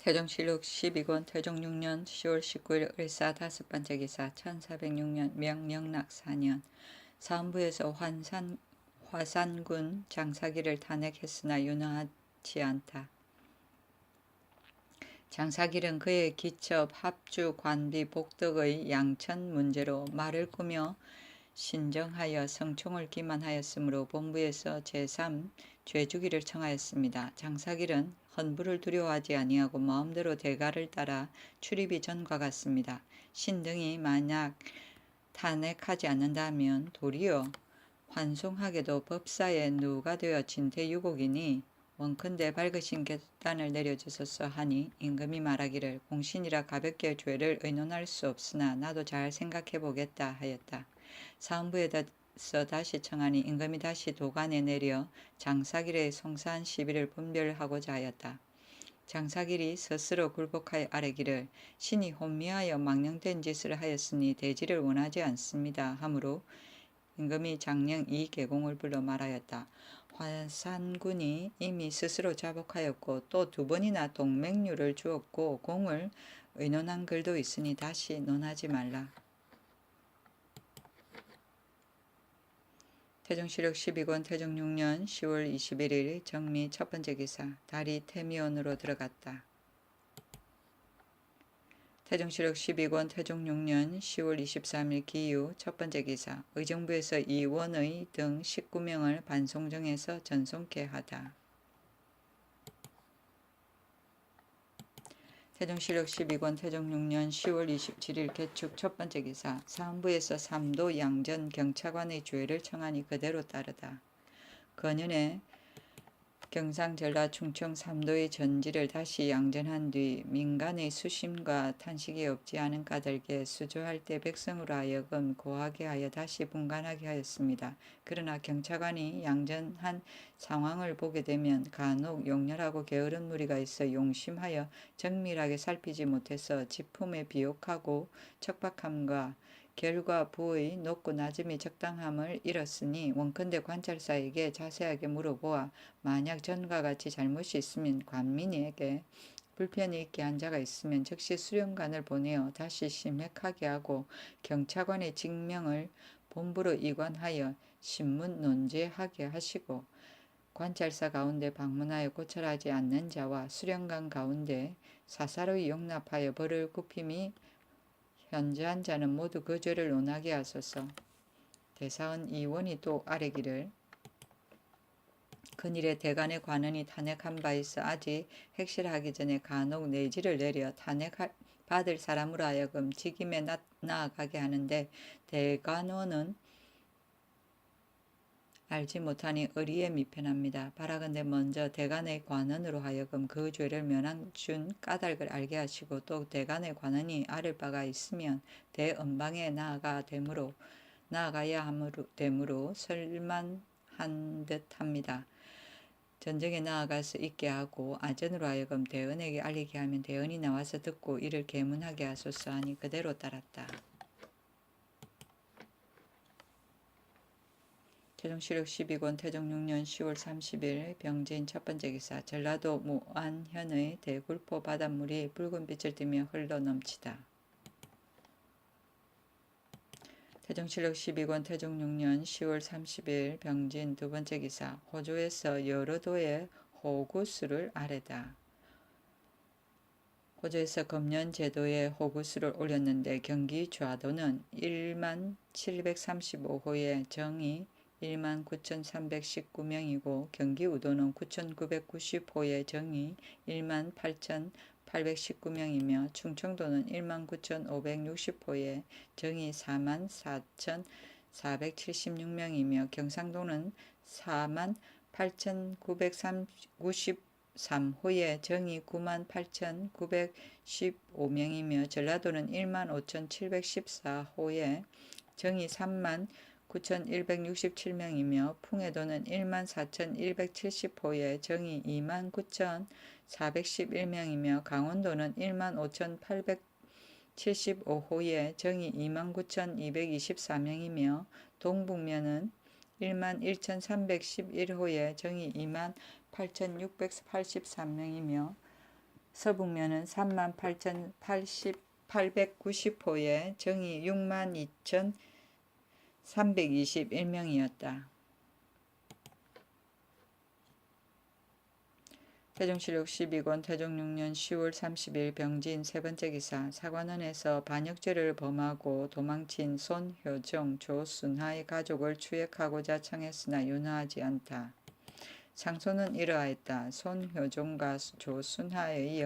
태종실록 12권 태종 6년 10월 19일 을사 5번째 기사 1406년 명명락 4년 사헌부에서 화산군 장사기를 탄핵했으나 윤허하지 않다. 장사길은 그의 기첩, 합주, 관비, 복덕의 양천 문제로 말을 꾸며 신정하여 성총을 기만하였으므로 본부에서 제3 죄주기를 청하였습니다. 장사길은 헌부를 두려워하지 아니하고 마음대로 대가를 따라 출입이 전과 같습니다. 신등이 만약 탄핵하지 않는다면 도리어 환송하게도 법사에 누가 되어 진퇴유곡이니 원컨대 밝으신 결단을 내려주소서 하니 임금이 말하기를 공신이라 가볍게 죄를 의논할 수 없으나 나도 잘 생각해 보겠다 하였다. 사헌부에서 다시 청하니 임금이 다시 도관에 내려 장사길의 송사한 시비를 분별하고자 하였다. 장사길이 스스로 굴복하여 아뢰기를 신이 혼미하여 망령된 짓을 하였으니 대지를 원하지 않습니다 하므로 임금이 장령 이계공을 불러 말하였다. 화산군이 이미 스스로 자복하였고 또 2번이나 동맹료를 주었고 공을 의논한 글도 있으니 다시 논하지 말라. 태종실록 12권 태종 6년 10월 21일 정미 첫번째 기사 달이 태미원으로 들어갔다. 태종실록 12권 태종 6년 10월 23일 기유 첫번째 기사 의정부에서 이원의 등 19명을 반송정해서 전송케 하다. 태종실록 12권 태종 6년 10월 27일 개축 첫번째 기사 사헌부에서 삼도 양전 경차관의 죄를 청하니 그대로 따르다. 건연에 경상 전라 충청 삼도의 전지를 다시 양전한 뒤 민간의 수심과 탄식이 없지 않은 까닭에 수조할 때 백성으로 하여금 고하게 하여 다시 분간하게 하였습니다. 그러나 경차관이 양전한 상황을 보게 되면 간혹 용렬하고 게으른 무리가 있어 용심하여 정밀하게 살피지 못해서 지품에 비옥하고 척박함과 결과 부의 높고 낮음이 적당함을 잃었으니 원컨대 관찰사에게 자세하게 물어보아 만약 전과 같이 잘못이 있으면 관민에게 불편이 있게 한 자가 있으면 즉시 수령관을 보내어 다시 심핵하게 하고 경차관의 직명을 본부로 이관하여 신문 논제하게 하시고 관찰사 가운데 방문하여 고찰하지 않는 자와 수령관 가운데 사사로이 용납하여 벌을 굽힘이 현저한 자는 모두 그 죄를 논하게 하소서. 대사은 이원이 또 아뢰기를 근일에 대간의 관원이 탄핵한 바 있어 아직 핵실하기 전에 간혹 내지를 내려 탄핵받을 사람으로 하여금 직임에 나아가게 하는데 대간원은 알지 못하니 의리에 미편합니다. 바라건대 먼저 대간의 관원으로 하여금 그 죄를 면한 준 까닭을 알게 하시고 또 대간의 관원이 아를 바가 있으면 대언방에 나아가야 되므로 설만한 듯합니다. 전정에 나아갈 수 있게 하고 아전으로 하여금 대언에게 알리게 하면 대언이 나와서 듣고 이를 계문하게 하소서 하니 그대로 따랐다. 태종실록 12권 태종 6년 10월 30일 병진 첫번째 기사 전라도 무안현의 대굴포 바닷물이 붉은 빛을 띠며 흘러넘치다. 태종실록 12권 태종 6년 10월 30일 병진 두번째 기사 호조에서 여러 도의 호구수를 아래다. 호조에서 금년 제도에 호구수를 올렸는데 경기 좌도는 1만 735호에 정이 19,319명이고 경기 우도는 9,990호의 정이 18,819명이며 충청도는 19,560호의 정이 44,476명이며 경상도는 48,993호의 정이 98,915명이며 전라도는 15,714호의 정이 39,167명이며 풍해도는 14,170호의 정이 29,411명이며 강원도는 15,875호의 정이 29,224명이며 동북면은 11,311호의 정이 28,683명이며 서북면은 38,890호에 정의 62,321명이었다. 태종실록 12권 태종 6년 10월 30일 병진 세 번째 기사. 사관원에서 반역죄를 범하고 도망친 손효종, 조순하의 가족을 추ек하고자 청했으나 윤하지 않다. 상소는 이러하였다. 손효종과 조순하의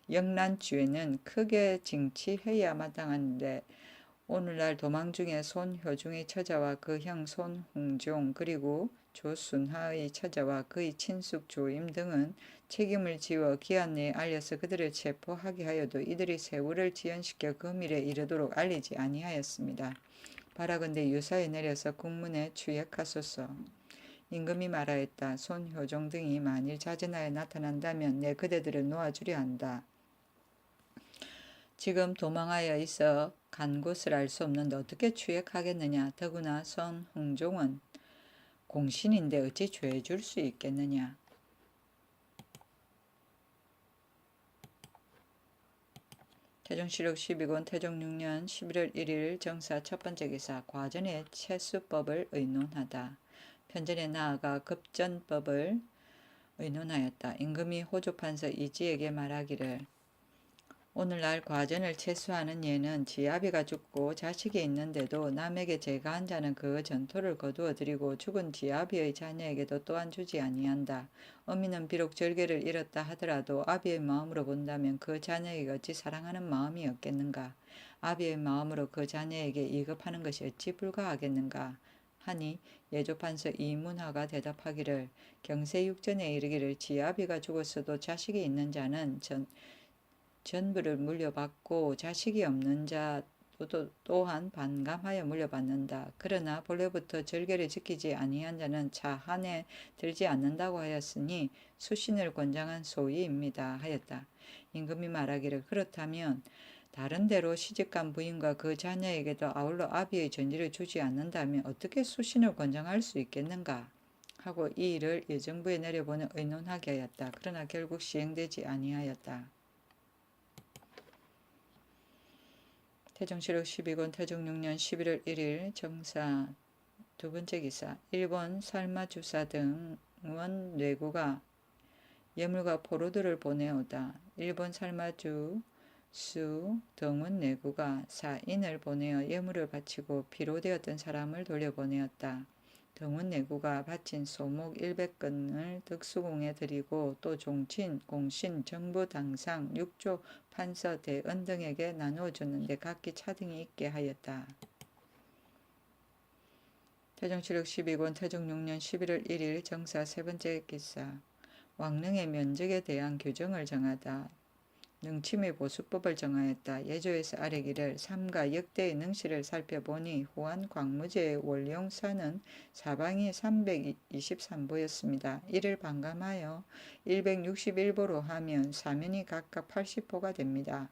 영란죄는 크게 징치해야 마땅한데 오늘날 도망 중에 손효종의 처자와 그 형 손흥종 그리고 조순하의 처자와 그의 친숙 조임 등은 책임을 지워 기한 내에 알려서 그들을 체포하게 하여도 이들이 세월을 지연시켜 금일에 이르도록 알리지 아니하였습니다. 바라건대 유사에 내려서 국문에 추ек하소서. 임금이 말하였다. 손효종 등이 만일 자진하여 나타난다면 내 그대들을 놓아주려 한다. 지금 도망하여 있어 간 곳을 알 수 없는데 어떻게 추ек하겠느냐. 더구나 손흥종은 공신인데 어찌 죄줄 수 있겠느냐. 태종실록 12권 태종 6년 11월 1일 정사 첫 번째 기사. 과전의 채수법을 의논하다. 편전에 나아가 급전법을 의논하였다. 임금이 호조판서 이지에게 말하기를 오늘날 과전을 채수하는 예는 지아비가 죽고 자식이 있는데도 남에게 제가한 자는 그 전토를 거두어 드리고 죽은 지아비의 자녀에게도 또한 주지 아니한다. 어미는 비록 절개를 잃었다 하더라도 아비의 마음으로 본다면 그 자녀에게 어찌 사랑하는 마음이 없겠는가. 아비의 마음으로 그 자녀에게 이급하는 것이 어찌 불가하겠는가 하니 예조판서 이문하가 대답하기를 경세육전에 이르기를 지아비가 죽었어도 자식이 있는 자는 전부를 물려받고 자식이 없는 자 또한 반감하여 물려받는다. 그러나 본래부터 절개를 지키지 아니한 자는 차한에 들지 않는다고 하였으니 수신을 권장한 소위입니다 하였다. 임금이 말하기를 그렇다면 다른 데로 시집간 부인과 그 자녀에게도 아울러 아비의 전지를 주지 않는다면 어떻게 수신을 권장할 수 있겠는가 하고 이 일을 예정부에 내려보내 의논하게 하였다. 그러나 결국 시행되지 아니하였다. 태종실록 12권 태종 6년 11월 1일 정사 두 번째 기사. 일본 살마주사 등원 뇌구가 예물과 포로들을 보내오다. 일본 살마주 수 등원 내구가 사인을 보내어 예물을 바치고 피로 되었던 사람을 돌려보내었다. 등원 내구가 바친 소목 100건을 덕수궁에 드리고 또 종친, 공신, 정부 당상, 육조, 판서, 대은 등에게 나누어 줬는데 각기 차등이 있게 하였다. 태종실록 12권 태종 6년 11월 1일 정사 세 번째 기사. 왕릉의 면적에 대한 규정을 정하다. 능침의 보수법을 정하였다. 예조에서 아래기를 삼가 역대의 능시를 살펴보니 후한 광무제의 원룡사는 사방이 323보였습니다. 이를 반감하여 161보로 하면 사면이 각각 80보가 됩니다.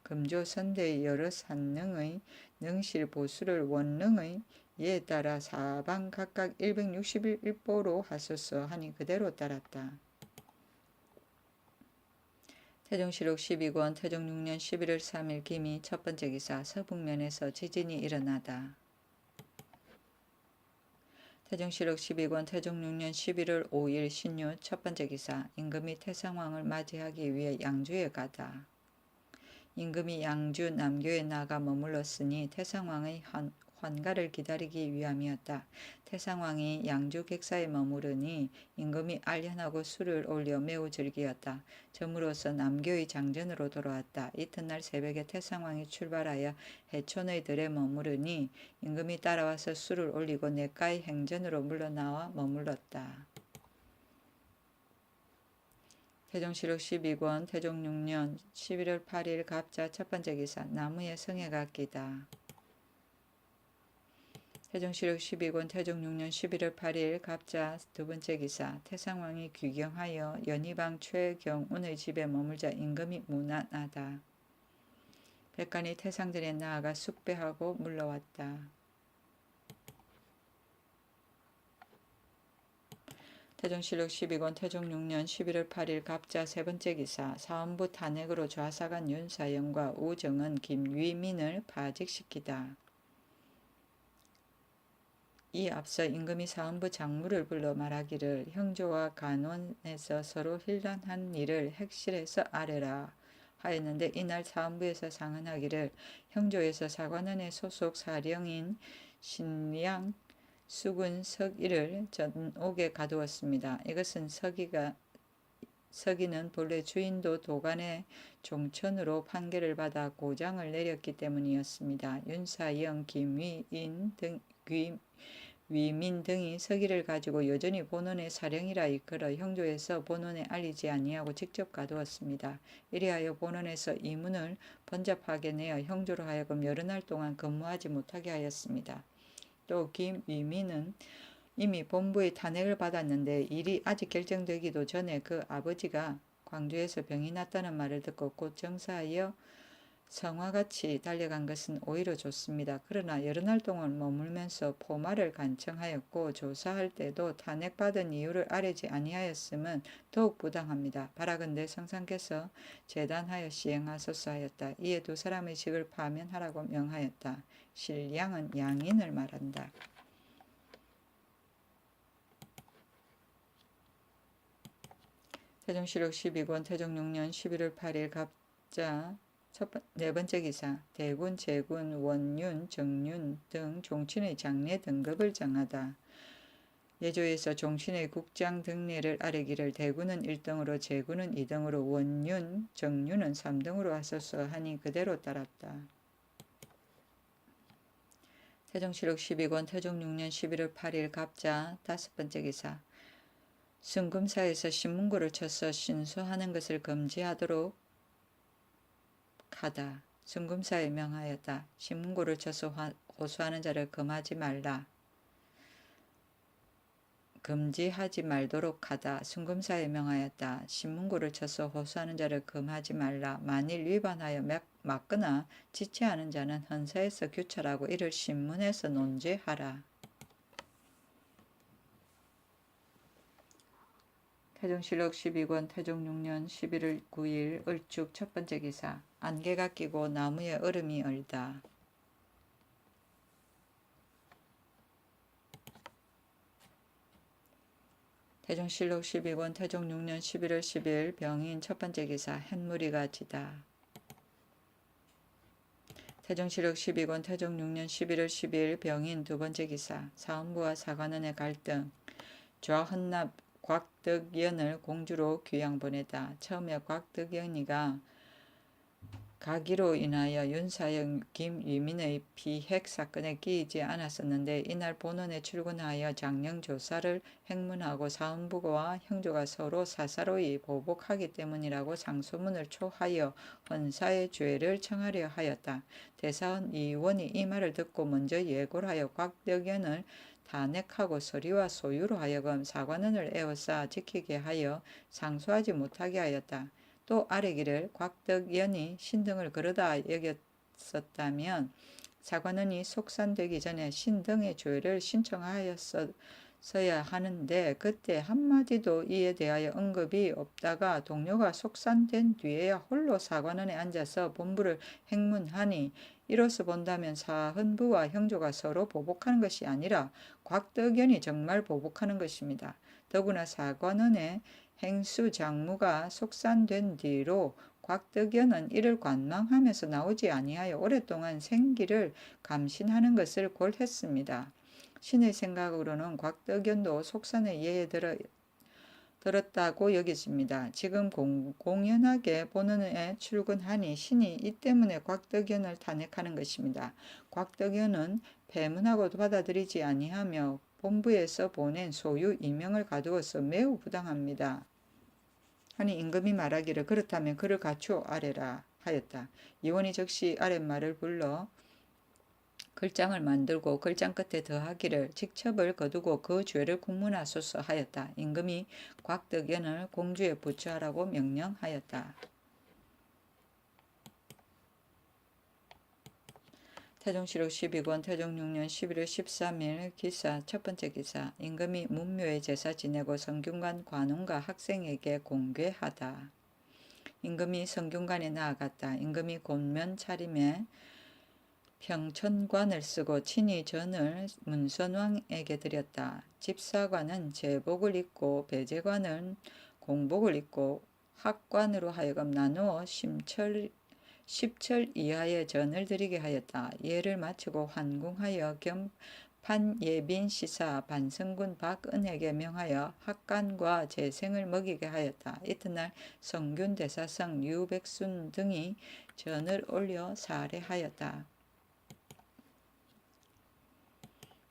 금조 선대의 여러 산능의 능실 보수를 원능의 예에 따라 사방 각각 161보로 하소서 하니 그대로 따랐다. 태종실록 12권 태종 6년 11월 3일 기미 첫 번째 기사. 서북면에서 지진이 일어나다. 태종실록 12권 태종 6년 11월 5일 신유 첫 번째 기사. 임금이 태상왕을 맞이하기 위해 양주에 가다. 임금이 양주 남교에 나가 머물렀으니 태상왕의 환가를 기다리기 위함이었다. 태상왕이 양주 객사에 머무르니 임금이 알련하고 술을 올려 매우 즐기었다. 점으로서 남교의 장전으로 돌아왔다. 이튿날 새벽에 태상왕이 출발하여 해촌의 들에 머무르니 임금이 따라와서 술을 올리고 냇가의 행전으로 물러나와 머물렀다. 태종실록 12권 태종 6년 11월 8일 갑자 첫 번째 기사. 나무에 성에가 끼다. 태종실록 12권 태종 6년 11월 8일 갑자 두 번째 기사. 태상왕이 귀경하여 연희방 최경운의 집에 머물자 임금이 무난하다. 백관이 태상전에 나아가 숙배하고 물러왔다. 태종실록 12권 태종 6년 11월 8일 갑자 세 번째 기사 사헌부 탄핵으로 좌사간 윤사영과 우정은 김위민을 파직시키다. 이 앞서 임금이 사헌부 장무를 불러 말하기를 형조와 간원에서 서로 hir난한 일을 핵실에서 아뢰라 하였는데 이날 사헌부에서 상언하기를 형조에서 사관원의 소속 사령인 신량 수군 서기를 전옥에 가두었습니다. 이것은 서기는 본래 주인도 도간의 종천으로 판결을 받아 고장을 내렸기 때문이었습니다. 윤사영, 위민 등이 서기를 가지고 여전히 본원의 사령이라 이끌어 형조에서 본원에 알리지 아니하고 직접 가두었습니다. 이리하여 본원에서 이문을 번잡하게 내어 형조로 하여금 여러 날 동안 근무하지 못하게 하였습니다. 또 김위민은 이미 본부의 탄핵을 받았는데 일이 아직 결정되기도 전에 그 아버지가 광주에서 병이 났다는 말을 듣고 곧 정사하여 성화같이 달려간 것은 오히려 좋습니다. 그러나 여러 날 동안 머물면서 포말을 간청하였고 조사할 때도 탄핵받은 이유를 아뢰지 아니하였음은 더욱 부당합니다. 바라건대 성상께서 재단하여 시행하소서 하였다. 이에 두 사람의 직을 파면하라고 명하였다. 신량은 양인을 말한다. 태종실록 12권 태종 6년 11월 8일 갑자 네 번째 기사 대군, 제군, 원윤, 정윤 등 종친의 장례 등급을 정하다. 예조에서 종친의 국장 등례를 아뢰기를 대군은 1등으로 제군은 2등으로 원윤, 정윤은 3등으로 하소서 하니 그대로 따랐다. 태종실록 12권 태종 6년 11월 8일 갑자 다섯 번째 기사 순금사에서 신문고를 쳐서 신소하는 것을 금지하도록 하다. 순금사에 명하였다. 신문고를 쳐서 호소하는 자를 금지하지 말도록 하다. 순금사에 명하였다. 신문고를 쳐서 호소하는 자를 금하지 말라. 만일 위반하여 막거나 지체하는 자는 헌사에서 규찰하고 이를 신문에서 논죄하라. 태종실록 12권 태종 6년 11월 9일 을축 첫 번째 기사 안개가 끼고 나무에 얼음이 얼다. 태종실록 12권 태종 6년 11월 10일 병인 첫 번째 기사 햇무리가 지다. 태종실록 12권 태종 6년 11월 10일 병인 두 번째 기사 사헌부와 사관원의 갈등 좌헌납 곽덕연을 공주로 귀양 보내다. 처음에 곽덕연이가 가기로 인하여 윤사영, 김위민의 비핵 사건에 끼이지 않았었는데 이날 본원에 출근하여 장령 조사를 행문하고 사헌부와 형조가 서로 사사로이 보복하기 때문이라고 상소문을 초하여 헌사의 죄를 청하려 하였다. 대사헌 이원이 이 말을 듣고 먼저 예고를 하여 곽덕연을 탄핵하고 서리와 소유로 하여금 사관원을 에워싸 지키게 하여 상소하지 못하게 하였다. 또 아뢰기를 곽덕연이 신등을 그러다 여겼었다면 사관원이 속산되기 전에 신등의 조회를 신청하였어야 하는데 그때 한마디도 이에 대하여 언급이 없다가 동료가 속산된 뒤에야 홀로 사관원에 앉아서 본부를 행문하니 이로써 본다면 사헌부와 형조가 서로 보복하는 것이 아니라 곽덕연이 정말 보복하는 것입니다. 더구나 사관원의 행수 장무가 속산된 뒤로 곽덕연은 이를 관망하면서 나오지 아니하여 오랫동안 생기를 감신하는 것을 골했습니다. 신의 생각으로는 곽덕연도 속산의 예에 들었다고 여겨집니다. 지금 공연하게 본원에 출근하니 신이 이 때문에 곽덕연을 탄핵하는 것입니다. 곽덕연은 배문하고도 받아들이지 아니하며 본부에서 보낸 소유 이명을 가두어서 매우 부당합니다. 하니 임금이 말하기를 그렇다면 그를 갖추어 아뢰라 하였다. 이원이 즉시 아랫말을 불러 글장을 만들고 글장 끝에 더하기를 직첩을 거두고 그 죄를 국문하소서 하였다. 임금이 곽덕연을 공주에 부처하라고 명령하였다. 태종실록 12권 태종 6년 11월 13일 기사 첫 번째 기사 임금이 문묘에 제사 지내고 성균관 관원과 학생에게 공궤하다. 임금이 성균관에 나아갔다. 임금이 곤면 차림에 평천관을 쓰고 친히 전을 문선왕에게 드렸다. 집사관은 제복을 입고 배제관은 공복을 입고 학관으로 하여금 나누어 10철 이하의 전을 드리게 하였다. 예를 마치고 환궁하여 판예빈 시사 반성군 박은에게 명하여 학관과 재생을 먹이게 하였다. 이튿날 성균대사성 유백순 등이 전을 올려 사례하였다.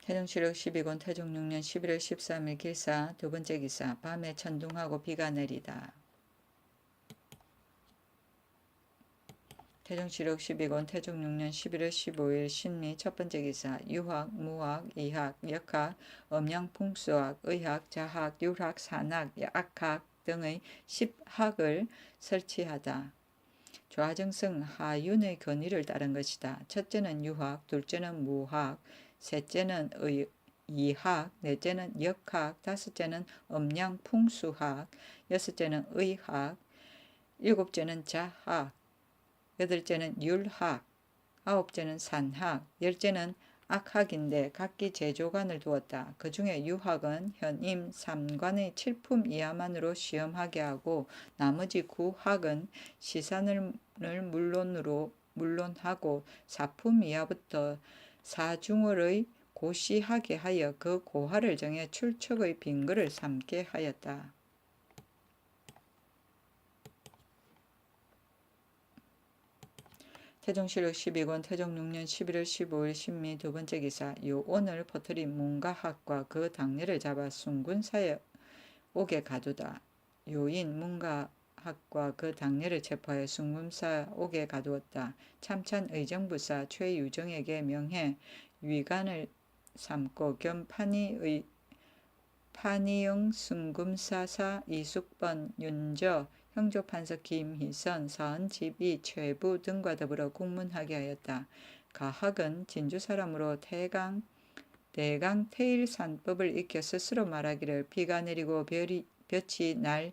태종실록 12권 태종 6년 11월 13일 기사 두 번째 기사 밤에 천둥하고 비가 내리다. 태종실록 12권 태종 6년 11월 15일 신리 첫 번째 기사 유학, 무학, 이학, 역학, 음양풍수학, 의학, 자학, 율학, 산학, 약학 등의 10학을 설치하다. 좌정성 하윤의 권위를 따른 것이다. 첫째는 유학, 둘째는 무학, 셋째는 이학, 넷째는 역학, 다섯째는 음양풍수학, 여섯째는 의학, 일곱째는 자학, 여덟째는 율학, 아홉째는 산학, 열째는 악학인데 각기 제조관을 두었다. 그 중에 유학은 현임 3관의 7품 이하만으로 시험하게 하고 나머지 9학은 시산을 물론하고 4품 이하부터 사중월의 고시하게 하여 그 고하를 정해 출척의 빈글을 삼게 하였다. 태종실록 12권 태종 6년 11월 15일 신미 두 번째 기사 요온을 퍼뜨린 문가학과 그 당례를 잡아 순군사에 오게 가두다. 요인 문가학과 그 당례를 체포하여 순군사 오게 가두었다. 참찬 의정부사 최유정에게 명해 위관을 삼고 겸 판이영 순금사사 이숙번 윤저 형조판서 김희선 서은집이 최부 등과 더불어 국문하게 하였다. 가학은 진주 사람으로 대강 태일산법을 익혀 스스로 말하기를 비가 내리고 볕이 날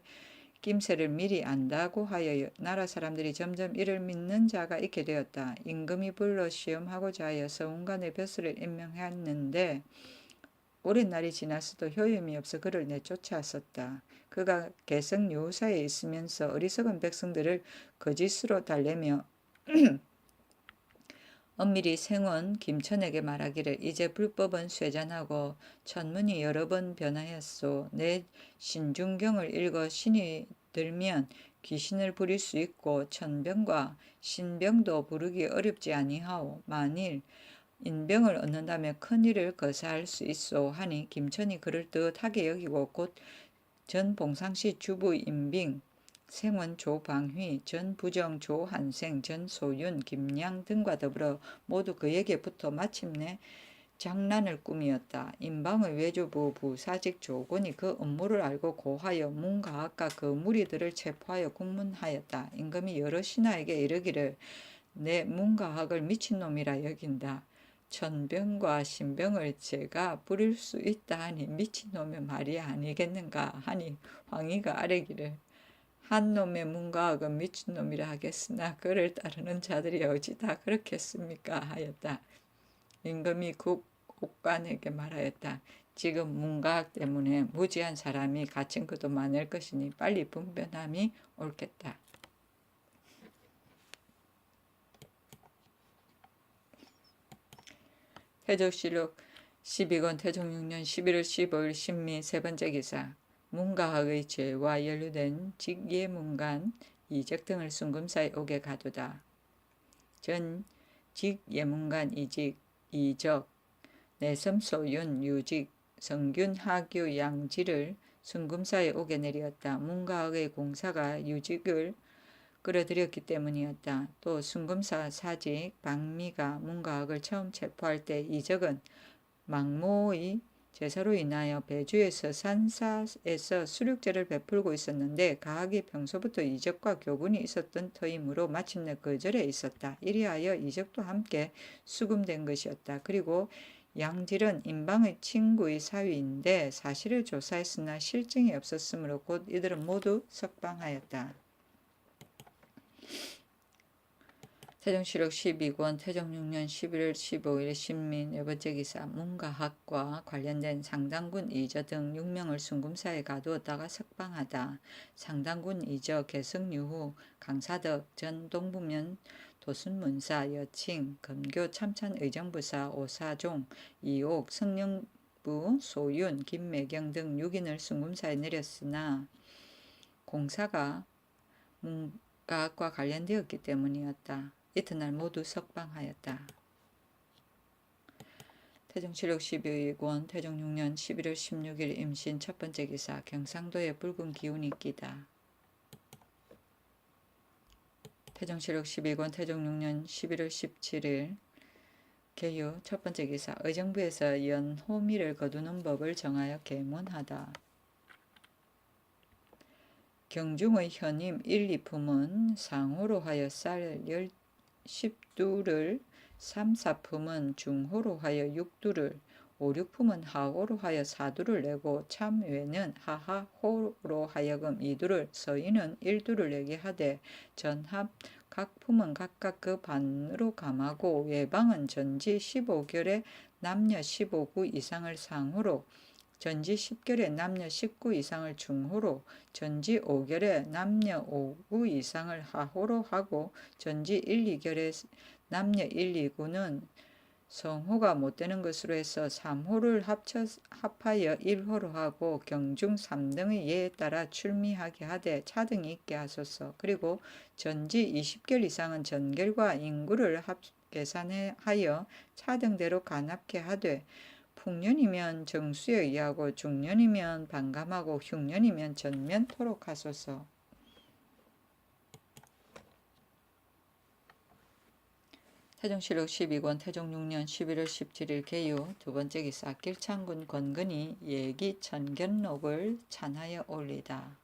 김새를 미리 안다고 하여 나라 사람들이 점점 이를 믿는 자가 있게 되었다. 임금이 불러 시험하고자 하여 서운관의 벼슬을 임명했는데 오랜 날이 지났어도 효임이 없어 그를 내쫓았었다. 그가 개성 요사에 있으면서 어리석은 백성들을 거짓으로 달래며 엄밀히 생원 김천에게 말하기를 이제 불법은 쇠잔하고 천문이 여러 번 변하였소. 내 신중경을 읽어 신이 들면 귀신을 부릴 수 있고 천병과 신병도 부르기 어렵지 아니하오. 만일 인병을 얻는다면 큰일을 거사할 수 있어 하니 김천이 그를 뜻하게 여기고 곧 전 봉상시 주부 임빙, 생원 조방휘, 전 부정 조한생, 전 소윤, 김양 등과 더불어 모두 그에게 붙어 마침내 장난을 꾸미었다. 임방의 외조부 부사직 조곤이 그 음모를 알고 고하여 문가학과 그 무리들을 체포하여 국문하였다. 임금이 여러 신하에게 이르기를 내 문가학을 미친놈이라 여긴다. 천병과 신병을 제가 부릴 수 있다 하니 미친놈의 말이 아니겠는가 하니 황희가 아뢰기를 한 놈의 문가학은 미친놈이라 하겠으나 그를 따르는 자들이 어찌 다 그렇겠습니까 하였다. 임금이 국옥관에게 말하였다. 지금 문가학 때문에 무지한 사람이 갇힌 것도 많을 것이니 빨리 분변함이 옳겠다. 태종실록 12권 태종 6년 11월 15일 신미 세 번째 기사 문가학의 죄와 연루된 직예문간 이적 등을 순금사에 오게 가두다. 전 직예문간 이적 내섬소윤 유직 성균 하규 양지를 순금사에 오게 내리었다. 문가학의 공사가 유직을 끌어들였기 때문이었다. 또 순금사 사직 박미가 문가학을 처음 체포할 때 이적은 망모의 제사로 인하여 배주에서 산사에서 수륙제를 베풀고 있었는데 가학이 평소부터 이적과 교분이 있었던 터이므로 마침내 그 절에 있었다. 이리하여 이적도 함께 수금된 것이었다. 그리고 양질은 임방의 친구의 사위인데 사실을 조사했으나 실증이 없었으므로 곧 이들은 모두 석방하였다. 태종실록 12권 태종 6년 11월 15일 신민 네 번째 기사 문가학과 관련된 상당군 이저 등 6명을 순금사에 가두었다가 석방하다. 상당군 이저 개성 유후 강사덕 전 동부면 도순문사 여칭 검교 참찬 의정부사 오사종 이옥 성령부 소윤 김매경 등 6인을 순금사에 내렸으나 공사가 문가학과 관련되었기 때문이었다. 이튿날 모두 석방하였다. 태종실록 12권 태종 6년 11월 16일 임신 첫 번째 기사 경상도에 붉은 기운이 끼다. 태종실록 12권 태종 6년 11월 17일 개유 첫 번째 기사 의정부에서 연호미를 거두는 법을 정하여 계문하다. 경중의 현임 1, 2품은 상호로 하여 쌀 10두를 3, 4품은 중호로 하여 6두를 5, 6품은 하호로 하여 4두를 내고 참외는 하하호로 하여금 2두를 서인은 1두를 내게 하되 전합 각 품은 각각 그 반으로 감하고 외방은 전지 15결에 남녀 15구 이상을 상호로 전지 10결에 남녀 19 이상을 중호로 전지 5결에 남녀 5구 이상을 하호로 하고 전지 1, 2결에 남녀 1, 2구는 성호가 못되는 것으로 해서 3호를 합하여 1호로 하고 경중 3등의 예에 따라 출미하게 하되 차등이 있게 하소서. 그리고 전지 20결 이상은 전결과 인구를 계산하여 차등대로 간합케 하되 풍년이면 정수에 의하고 중년이면 반감하고 흉년이면 전면토록 하소서. 태종실록 12권 태종 6년 11월 17일 개유 두 번째 기사 길창군 권근이 예기 천견록을 찬하여 올리다.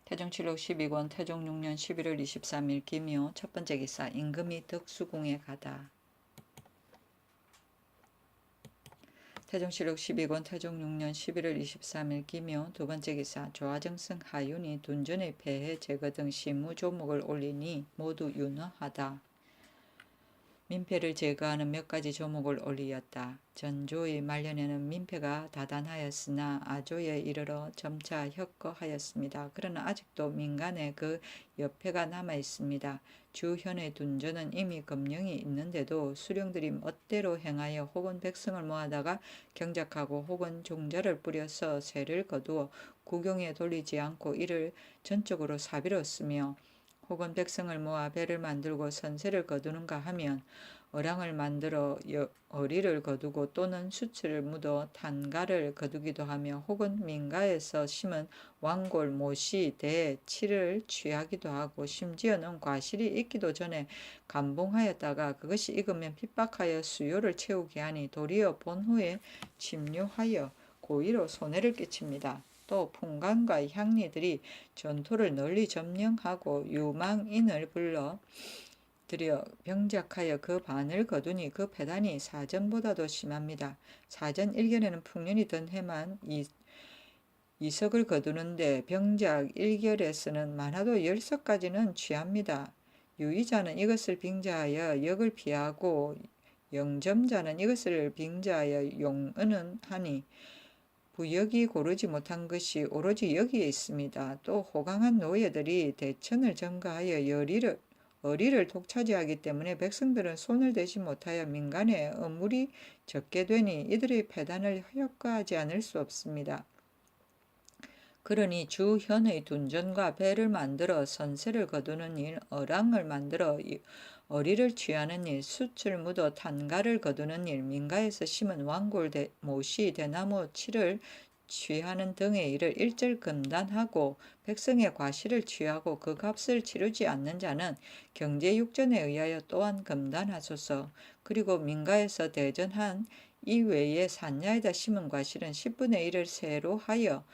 태종실록 12권 태종 6년 11월 23일 김효 첫 번째 기사 임금이 덕수궁에 가다. 태종실록 12권 태종 6년 11월 23일 김효 두 번째 기사 조화정승 하윤이 둔전의 폐해 제거 등 시무 조목을 올리니 모두 윤허하다. 민폐를 제거하는 몇 가지 조목을 올리었다. 전조의 말년에는 민폐가 다단하였으나 아조에 이르러 점차 혁거하였습니다. 그러나 아직도 민간에 그 여패가 남아있습니다. 주현의 둔전은 이미 검령이 있는데도 수령들이 멋대로 행하여 혹은 백성을 모아다가 경작하고 혹은 종자를 뿌려서 세를 거두어 국용에 돌리지 않고 이를 전적으로 사비로쓰며 혹은 백성을 모아 배를 만들고 선세를 거두는가 하면 어랑을 만들어 어리를 거두고 또는 수치를 묻어 단가를 거두기도 하며 혹은 민가에서 심은 왕골, 모시, 대, 치를 취하기도 하고 심지어는 과실이 있기도 전에 감봉하였다가 그것이 익으면 핍박하여 수요를 채우게 하니 도리어 본후에 침류하여 고의로 손해를 끼칩니다. 또 풍간과 향리들이 전토를 널리 점령하고 유망인을 불러 들여 병작하여 그 반을 거두니 그 패단이 사전보다도 심합니다. 사전 1결에는 풍년이 든 해만 이석을 거두는데 병작 1결에서는 많아도 10석까지는 취합니다. 유의자는 이것을 빙자하여 역을 피하고 영점자는 이것을 빙자하여 용언은 하니 부역이 고르지 못한 것이 오로지 여기에 있습니다. 또 호강한 노예들이 대천을 점거하여 어리를 독차지하기 때문에 백성들은 손을 대지 못하여 민간에 어물이 적게 되니 이들의 패단을 허역하지 않을 수 없습니다. 그러니 주현의 둔전과 배를 만들어 선세를 거두는 일, 어랑을 만들어 어리를 취하는 일, 숯을 묻어 탄가를 거두는 일, 민가에서 심은 왕골, 모시, 대나무, 치를 취하는 등의 일을 일절 금단하고 백성의 과실을 취하고 그 값을 치르지 않는 자는 경제육전에 의하여 또한 금단하소서. 그리고 민가에서 대전한 이외에 산야에다 심은 과실은 10분의 1을 세로 하여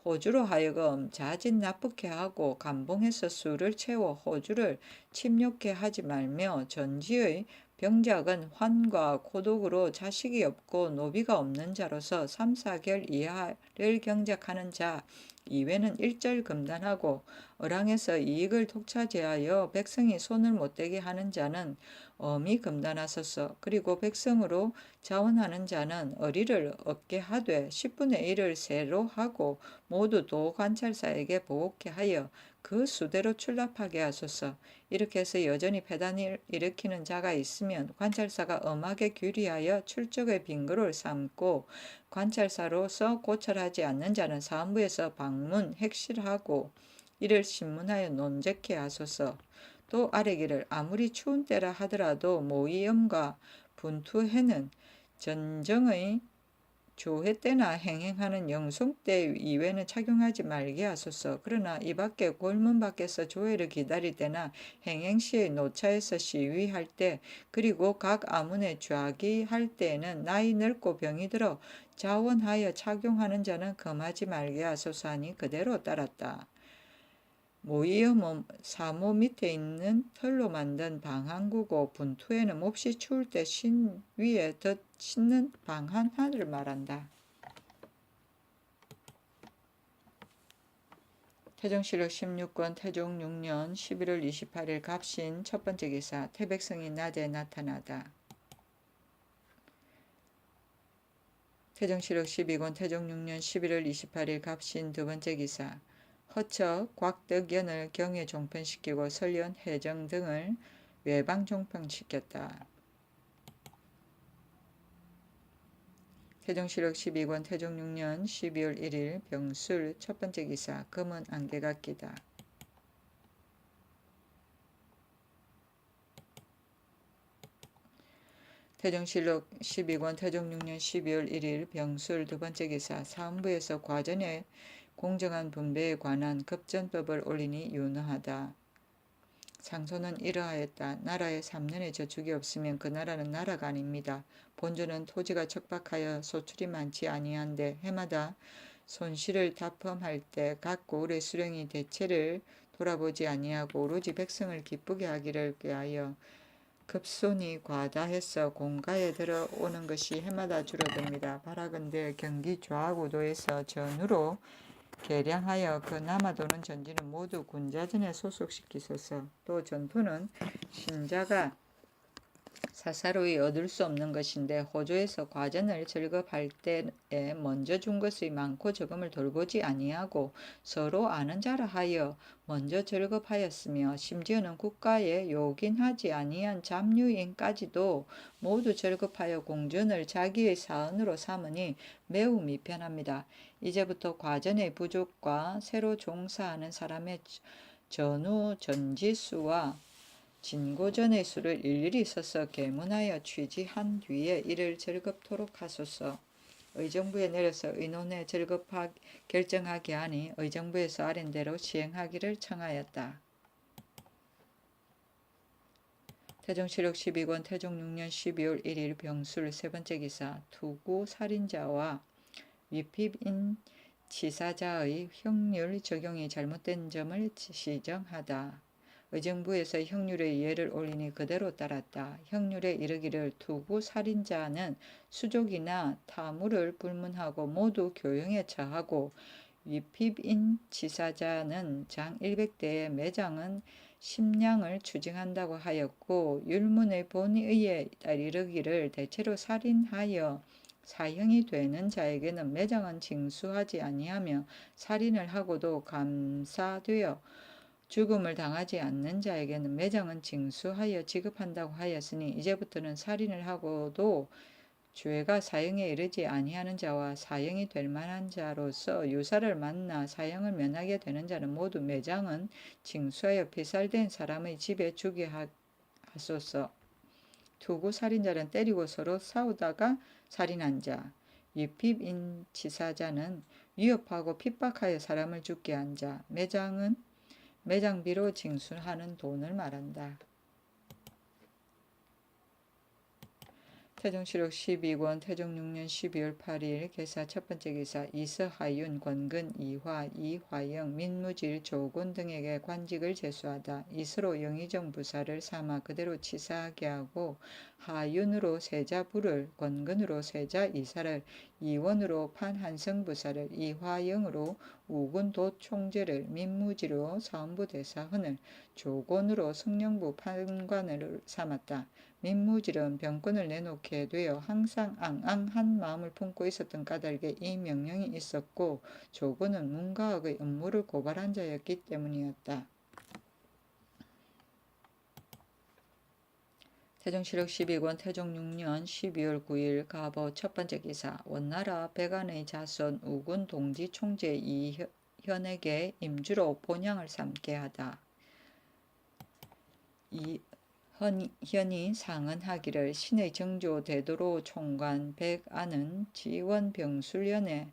호주로 하여금 자진 납북해 하고 감봉해서 수를 채워 호주를 침략해 하지 말며 전지의 병작은 환과 고독으로 자식이 없고 노비가 없는 자로서 3, 4개월 이하를 경작하는 자 이외는 일절 금단하고 어랑에서 이익을 독차지하여 백성이 손을 못대게 하는 자는 엄히 금단하소서. 그리고 백성으로 자원하는 자는 어리를 얻게 하되 10분의 1을 세로 하고 모두 도관찰사에게 보고케 하여 그 수대로 출납하게 하소서. 이렇게 해서 여전히 폐단을 일으키는 자가 있으면 관찰사가 엄하게 규리하여 출적의 빈거를 삼고 관찰사로서 고찰하지 않는 자는 사헌부에서 방문 핵실하고 이를 신문하여 논제케 하소서. 또 아래기를 아무리 추운 때라 하더라도 모의염과 분투해는 전정의 조회 때나 행행하는 영송 때 이외는 착용하지 말게 하소서. 그러나 이 밖에 골문 밖에서 조회를 기다릴 때나 행행 시에 노차에서 시위할 때 그리고 각 아문에 좌기할 때에는 나이 늙고 병이 들어 자원하여 착용하는 자는 금하지 말게 하소서 하니 그대로 따랐다. 모이염은 사모 밑에 있는 털로 만든 방한구고 분투에는 몹시 추울 때 신 위에 덧 씻는 방한화를 말한다. 태종실록 16권 태종 6년 11월 28일 갑신 첫 번째 기사 태백성이 낮에 나타나다. 태종실록 12권 태종 6년 11월 28일 갑신 두 번째 기사 허척, 곽덕연을 경에 종편시키고 설련, 해정 등을 외방 종편시켰다. 태종실록 12권 태종 6년 12월 1일 병술 첫 번째 기사 검은 안개가 끼다. 태종실록 12권 태종 6년 12월 1일 병술 두 번째 기사 사헌부에서 과전의 공정한 분배에 관한 급전법을 올리니 유능하다. 상소는 이러하였다. 나라에 3년의 저축이 없으면 그 나라는 나라가 아닙니다. 본주는 토지가 척박하여 소출이 많지 아니한데 해마다 손실을 다품할 때 각 고을의 수령이 대체를 돌아보지 아니하고 오로지 백성을 기쁘게 하기를 꾀하여 급손이 과다해서 공가에 들어오는 것이 해마다 줄어듭니다. 바라건대 경기 좌우도에서 전후로 개량하여 그 남아도는 전지는 모두 군자전에 소속시키소서. 또 전투는 신자가 사사로이 얻을 수 없는 것인데 호조에서 과전을 절급할 때에 먼저 준 것의 많고 적음을 돌보지 아니하고 서로 아는 자라 하여 먼저 절급하였으며 심지어는 국가에 요긴하지 아니한 잡류인까지도 모두 절급하여 공전을 자기의 사언으로 삼으니 매우 미편합니다. 이제부터 과전의 부족과 새로 종사하는 사람의 전후 전지수와 진고전의 수를 일일이 써서 계문하여 취지한 뒤에 이를 절급토록 하소서. 의정부에 내려서 의논해 결정하게 하니 의정부에서 아랜대로 시행하기를 청하였다. 태종실록 12권 태종 6년 12월 1일 병술 세 번째 기사 투구 살인자와 위핍인 치사자의 형률 적용이 잘못된 점을 시정하다. 의정부에서 형률의 예를 올리니 그대로 따랐다. 형률에 이르기를 투구 살인자는 수족이나 타물을 불문하고 모두 교형에 처하고 위핍인 치사자는 장 100대의 매장은 심량을 추징한다고 하였고 율문의 본의에 이르기를 대체로 살인하여 사형이 되는 자에게는 매장은 징수하지 아니하며 살인을 하고도 감사되어 죽음을 당하지 않는 자에게는 매장은 징수하여 지급한다고 하였으니 이제부터는 살인을 하고도 죄가 사형에 이르지 아니하는 자와 사형이 될 만한 자로서 유사를 만나 사형을 면하게 되는 자는 모두 매장은 징수하여 피살된 사람의 집에 주게 하소서. 투구 살인자는 때리고 서로 싸우다가 살인한 자, 위핍인 치사자는 위협하고 핍박하여 사람을 죽게 한 자, 매장은 매장비로 징수하는 돈을 말한다. 태종실록 12권 태종 6년 12월 8일 개사 첫 번째 기사 이서하윤, 권근, 이화, 이화영, 민무질, 조곤 등에게 관직을 제수하다. 이서로 영의정 부사를 삼아 그대로 치사하게 하고 하윤으로 세자 부를, 권근으로 세자 이사를, 이원으로 판한성 부사를, 이화영으로 우군 돛 총재를, 민무지로 사원부 대사헌을, 조곤으로 성령부 판관을 삼았다. 민무질은 병권을 내놓게 되어 항상 앙앙한 마음을 품고 있었던 까닭에 이 명령이 있었고 조곤은 문과학의 음모를 고발한 자였기 때문이었다. 태종실록 12권 태종 6년 12월 9일 가보 첫 번째 기사 원나라 백안의 자손 우군 동지 총재 이현에게 임주로 본향을 삼게 하다. 현이 상언하기를 신의 정조 대도로 총관 백안은 지원 병술련에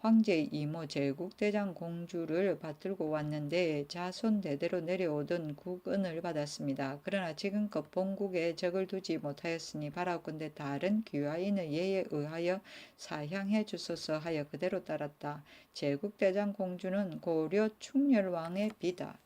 황제의 이모 제국대장 공주를 받들고 왔는데 자손 대대로 내려오던 국은을 받았습니다. 그러나 지금껏 본국에 적을 두지 못하였으니 바라건대 다른 귀화인의 예에 의하여 사향해 주소서 하여 그대로 따랐다. 제국대장 공주는 고려 충렬왕의 비다.